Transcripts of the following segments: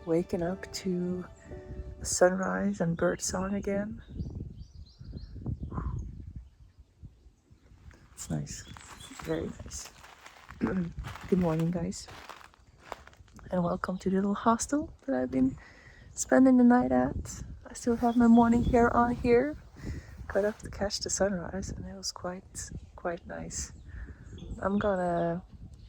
Waking up to sunrise and birdsong again. It's nice, very nice. Good morning, guys, and welcome to the little hostel that I've been spending the night at. I still have my morning hair on here. Got up to catch the sunrise, and it was quite nice. I'm gonna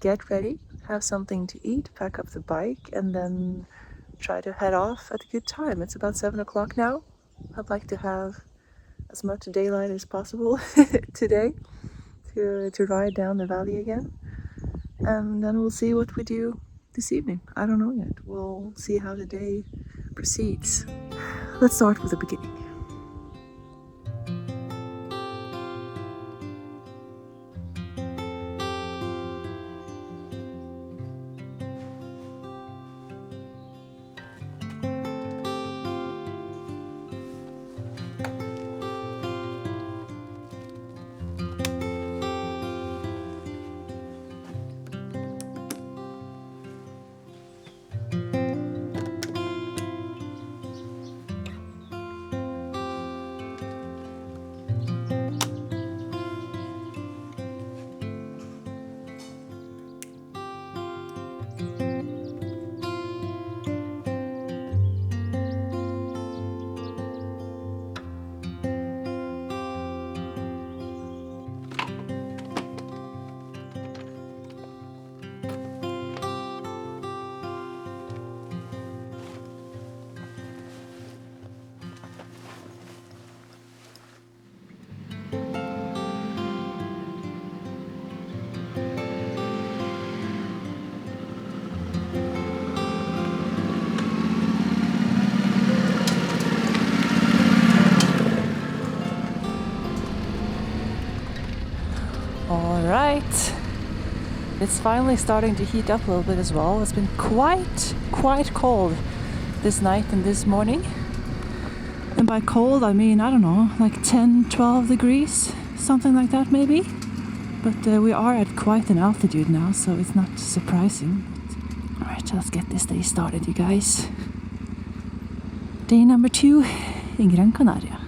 get ready, have something to eat, pack up the bike, and then try to head off at a good time. It's about 7 o'clock now. I'd like to have as much daylight as possible today to ride down the valley again. And then we'll see what we do this evening. I don't know yet. We'll see how the day proceeds. Let's start with the beginning. Alright, it's finally starting to heat up a little bit as well. It's been quite cold this night and this morning. And by cold I mean, I don't know, like 10, 12 degrees, something like that maybe. But we are at quite an altitude now, so it's not surprising. Alright, let's get this day started, you guys. Day number 2 in Gran Canaria.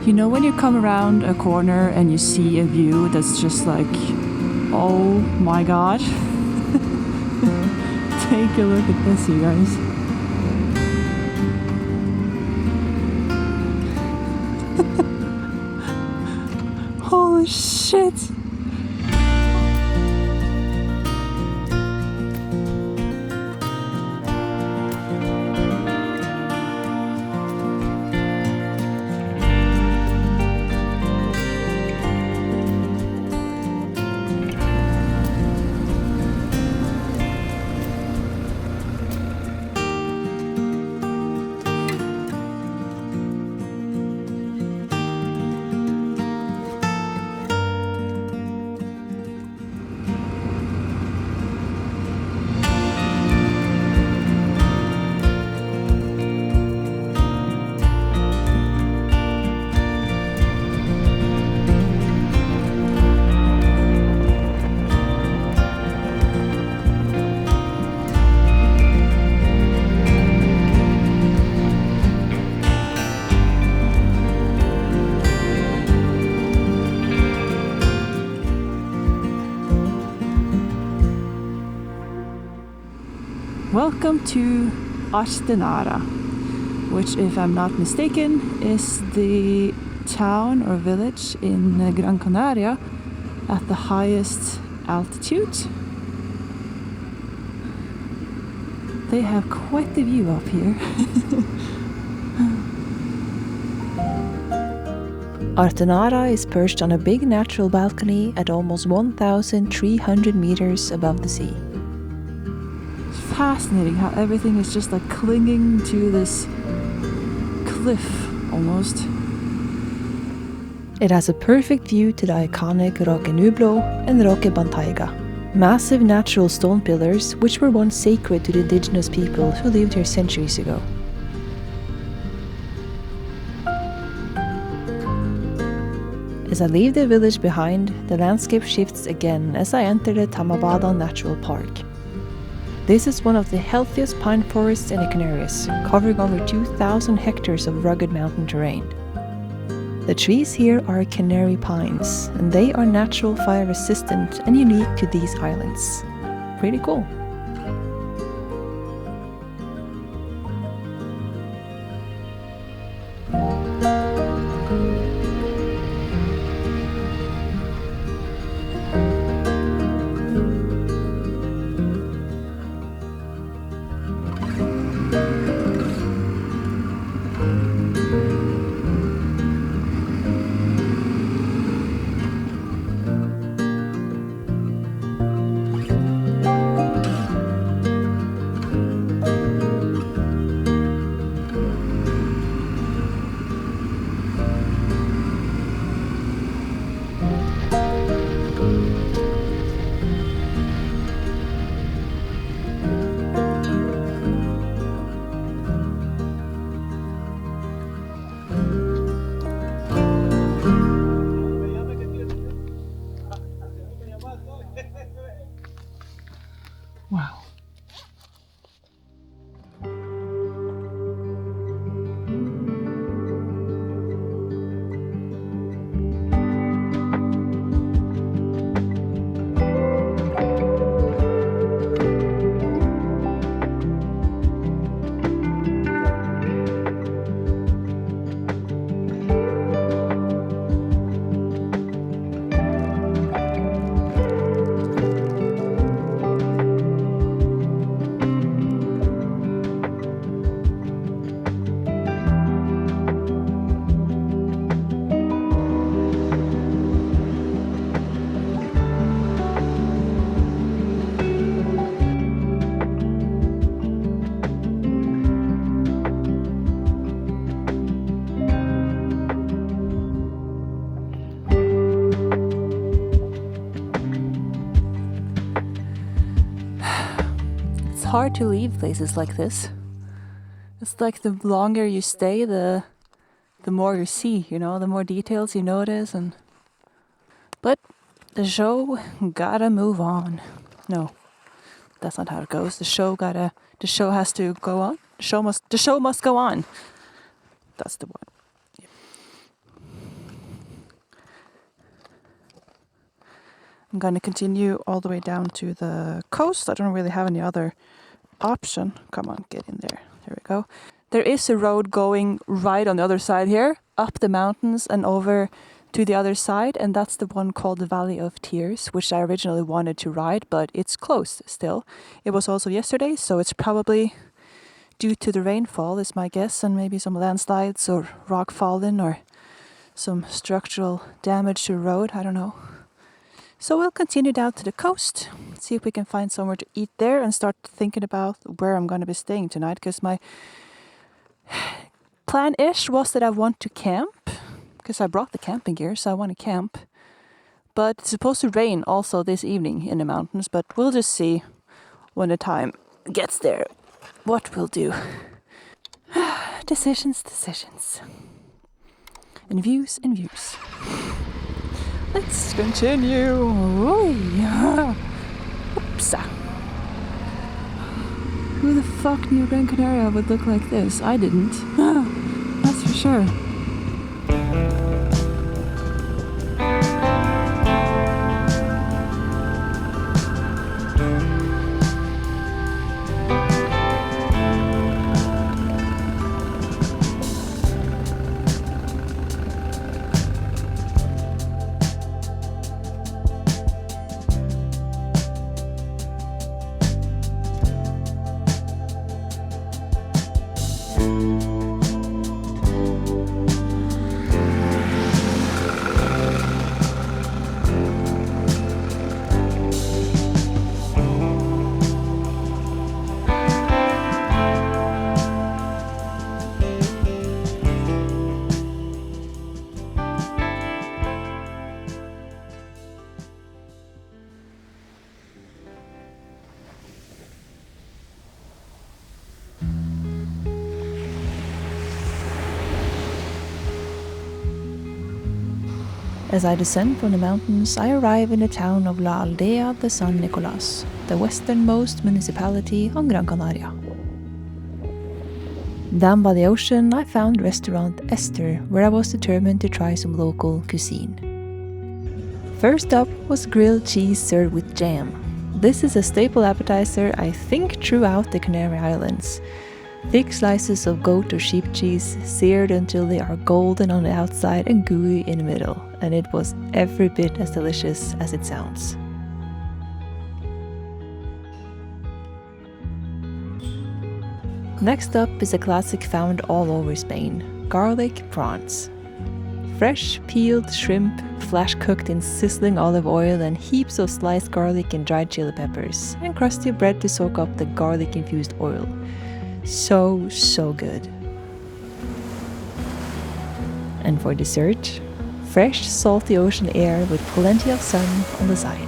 You know when you come around a corner and you see a view that's just like, oh my god. Take a look at this, you guys. Holy shit. Welcome to Artenara. which, if I'm not mistaken, is the town or village in Gran Canaria at the highest altitude. They have quite the view up here. Artenara is perched on a big natural balcony at almost 1,300 meters above the sea. It's fascinating how everything is just like clinging to this cliff almost. It has a perfect view to the iconic Roque Nublo and Roque Bantaiga, massive natural stone pillars which were once sacred to the indigenous people who lived here centuries ago. As I leave the village behind, the landscape shifts again as I enter the Tamabada Natural Park. This is one of the healthiest pine forests in the Canaries, covering over 2,000 hectares of rugged mountain terrain. The trees here are canary pines, and they are natural fire resistant and unique to these islands. Pretty cool. Wow. Hard to leave places like this. It's like the longer you stay, the more you see, you know, the more details you notice, but the show gotta move on. No, that's not how it goes. The show has to go on. The show must go on. That's the one. Yeah. I'm gonna continue all the way down to the coast. I don't really have any other option. Come on, get in there. There we go. There is a road going right on the other side here, up the mountains and over to the other side, and that's the one called the Valley of Tears, which I originally wanted to ride, but it's closed still. It was also yesterday, so it's probably due to the rainfall, is my guess, and maybe some landslides or rock falling or some structural damage to the road, I don't know. So we'll continue down to the coast, see if we can find somewhere to eat there and start thinking about where I'm going to be staying tonight, because my plan-ish was that I want to camp, because I brought the camping gear, so I want to camp. But it's supposed to rain also this evening in the mountains, but we'll just see when the time gets there what we'll do. Decisions. And views. Let's continue. Oops. Who the fuck knew Gran Canaria would look like this? I didn't. That's for sure. As I descend from the mountains, I arrive in the town of La Aldea de San Nicolás, the westernmost municipality on Gran Canaria. Down by the ocean, I found restaurant Esther, where I was determined to try some local cuisine. First up was grilled cheese served with jam. This is a staple appetizer, I think, throughout the Canary Islands. Thick slices of goat or sheep cheese, seared until they are golden on the outside and gooey in the middle, and it was every bit as delicious as it sounds. Next up is a classic found all over Spain, garlic prawns. Fresh peeled shrimp, flash cooked in sizzling olive oil and heaps of sliced garlic and dried chili peppers, and crusty bread to soak up the garlic-infused oil. So good. And for dessert, fresh salty ocean air with plenty of sun on the side.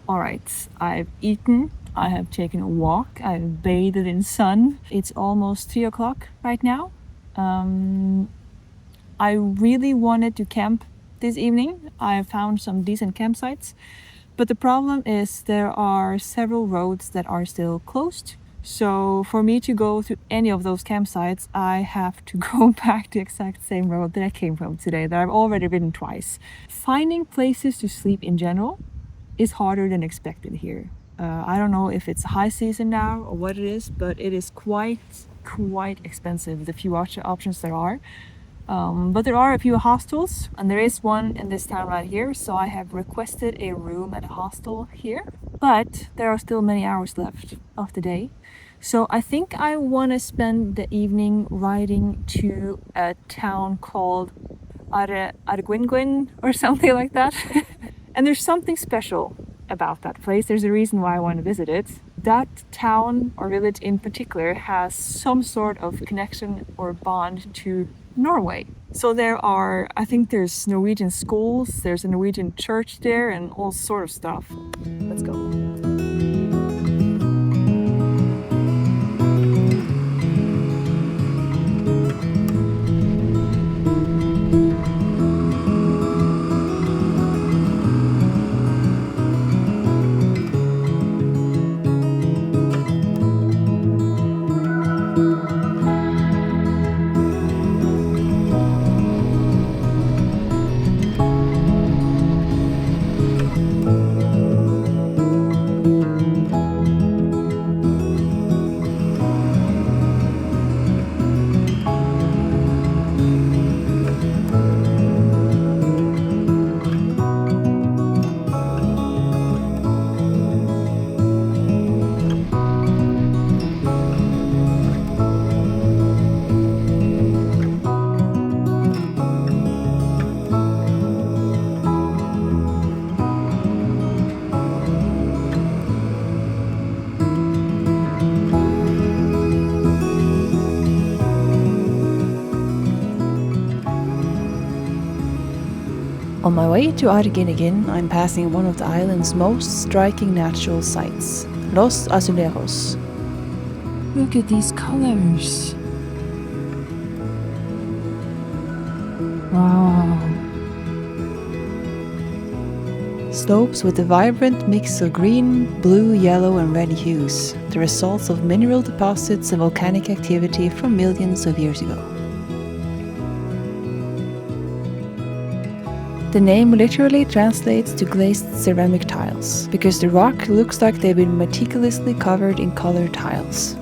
Alright, I've eaten, I have taken a walk, I've bathed in sun. It's almost 3 o'clock right now. I really wanted to camp this evening. I found some decent campsites, but the problem is there are several roads that are still closed. So for me to go to any of those campsites, I have to go back the exact same road that I came from today, that I've already ridden twice. Finding places to sleep in general is harder than expected here. I don't know if it's high season now or what it is, but it is quite expensive, the few options there are. But there are a few hostels, and there is one in this town right here, so I have requested a room at a hostel here. But there are still many hours left of the day. So I think I want to spend the evening riding to a town called Arguineguín or something like that. And there's something special about that place. There's a reason why I want to visit it. That town or village in particular has some sort of connection or bond to Norway. So I think there's Norwegian schools, there's a Norwegian church there, and all sort of stuff. Let's go. On my way to Arguineguín, I'm passing one of the island's most striking natural sights, Los Azulejos. Look at these colors! Wow! Slopes with a vibrant mix of green, blue, yellow and red hues, the results of mineral deposits and volcanic activity from millions of years ago. The name literally translates to glazed ceramic tiles, because the rock looks like they've been meticulously covered in colored tiles.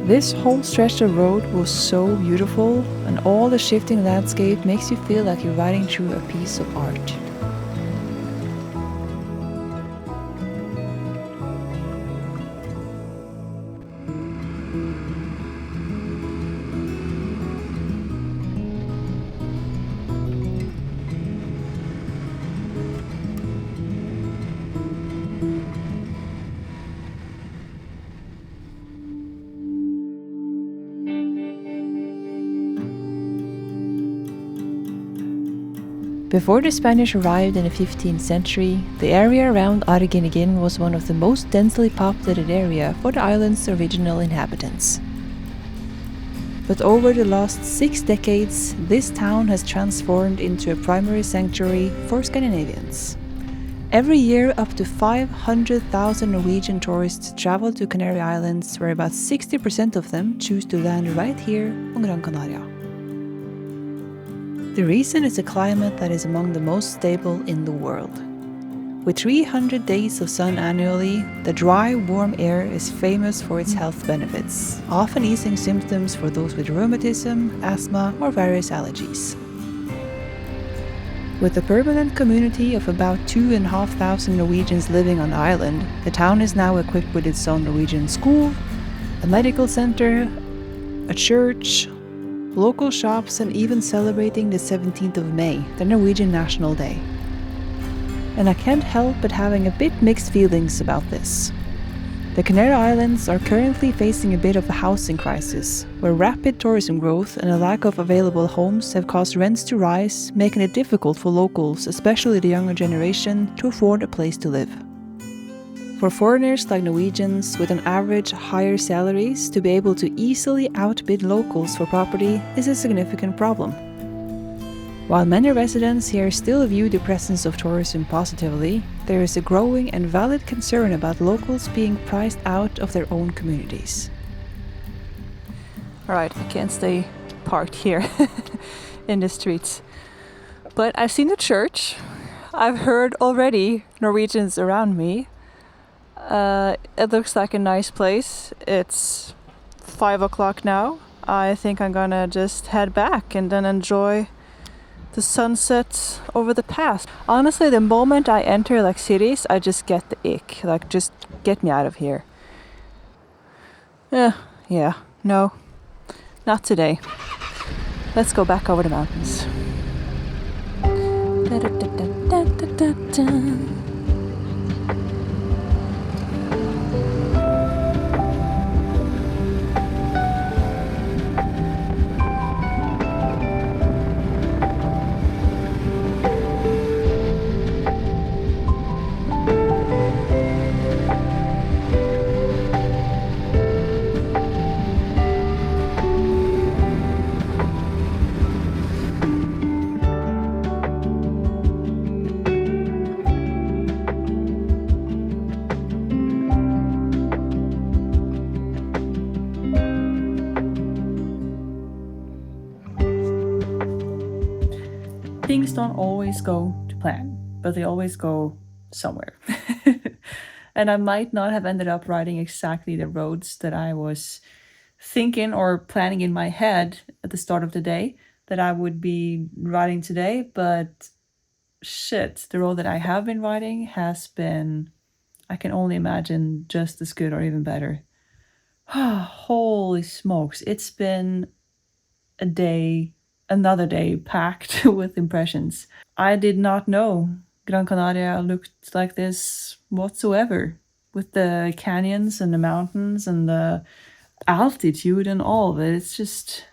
This whole stretch of road was so beautiful, and all the shifting landscape makes you feel like you're riding through a piece of art. Before the Spanish arrived in the 15th century, the area around Arguineguín was one of the most densely populated area for the island's original inhabitants. But over the last 6 decades, this town has transformed into a primary sanctuary for Scandinavians. Every year, up to 500,000 Norwegian tourists travel to Canary Islands, where about 60% of them choose to land right here on Gran Canaria. The reason is a climate that is among the most stable in the world. With 300 days of sun annually, the dry, warm air is famous for its health benefits, often easing symptoms for those with rheumatism, asthma, or various allergies. With a permanent community of about 2,500 Norwegians living on the island, the town is now equipped with its own Norwegian school, a medical center, a church, local shops, and even celebrating the 17th of May, the Norwegian National Day. And I can't help but having a bit mixed feelings about this. The Canary Islands are currently facing a bit of a housing crisis, where rapid tourism growth and a lack of available homes have caused rents to rise, making it difficult for locals, especially the younger generation, to afford a place to live. For foreigners like Norwegians with an average higher salaries, to be able to easily outbid locals for property is a significant problem. While many residents here still view the presence of tourism positively, there is a growing and valid concern about locals being priced out of their own communities. Alright, I can't stay parked here in the streets. But I've seen a church. I've heard already Norwegians around me. It looks like a nice place. It's 5 o'clock now. I think I'm gonna just head back and then enjoy the sunset over the pass. Honestly, the moment I enter like cities, I just get the ick. Like, just get me out of here. Yeah, no, not today. Let's go back over the mountains. Things don't always go to plan, but they always go somewhere. And I might not have ended up riding exactly the roads that I was thinking or planning in my head at the start of the day that I would be riding today, but shit, the road that I have been riding has been, I can only imagine, just as good or even better. Holy smokes, it's been a day, another day packed with impressions. I did not know Gran Canaria looked like this whatsoever, with the canyons and the mountains and the altitude and all of it. It's just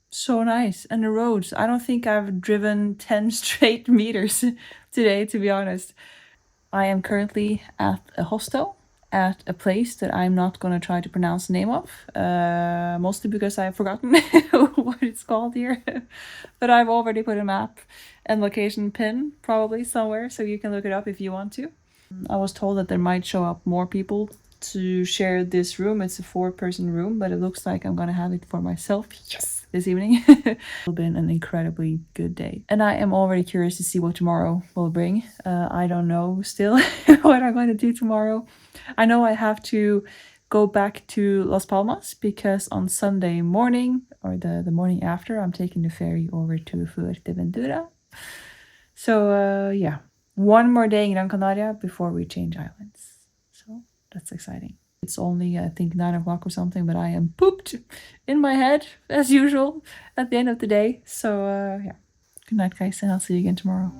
so nice. And the roads, I don't think I've driven 10 straight meters today, to be honest. I am currently at a hostel at a place that I'm not going to try to pronounce the name of, mostly because I've forgotten what it's called here. But I've already put a map and location pin probably somewhere, so you can look it up if you want to. I was told that there might show up more people to share this room. It's a 4-person room, but it looks like I'm gonna have it for myself. Yes, this evening. It's been an incredibly good day, and I am already curious to see what tomorrow will bring. I don't know still what I'm going to do tomorrow. I know I have to go back to Las Palmas because on Sunday morning, or the morning after, I'm taking the ferry over to Fuerteventura. So yeah, one more day in Gran Canaria before we change islands. So that's exciting. It's only, I think, 9 o'clock or something, but I am pooped in my head, as usual, at the end of the day. So yeah, good night, guys, and I'll see you again tomorrow.